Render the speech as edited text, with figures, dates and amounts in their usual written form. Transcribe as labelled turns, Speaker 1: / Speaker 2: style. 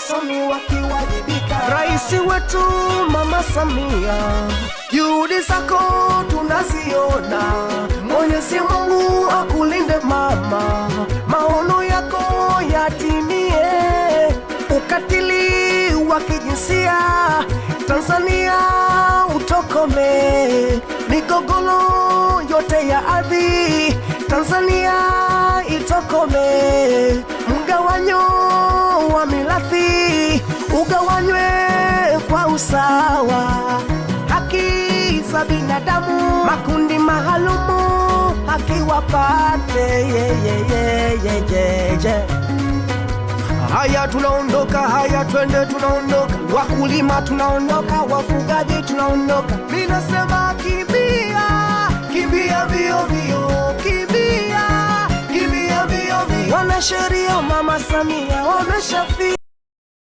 Speaker 1: wasomi wakiwajibika. Rais wetu Mama Samia, juhudi zako tunaziona. Mwenyezi Mungu akulinde mama, maono yako yatimie. Ukatili wa kijinsia Tanzania utokome. Migogoro yote ya ardhi Tanzania itokome. Mgawanyo wa mirathi ugawanywe kwa usawa. Haki za binadamu makundi maalumu haki wapate. Haya tunaondoka, haya twende tunaondoka. Wakulima tunaondoka, wafugaji tunaondoka. Mimi nasema kimbia, kimbia mbio mbio, kimbia, kimbia mbio mbio. Wanasheria Mama Samia wameshafika.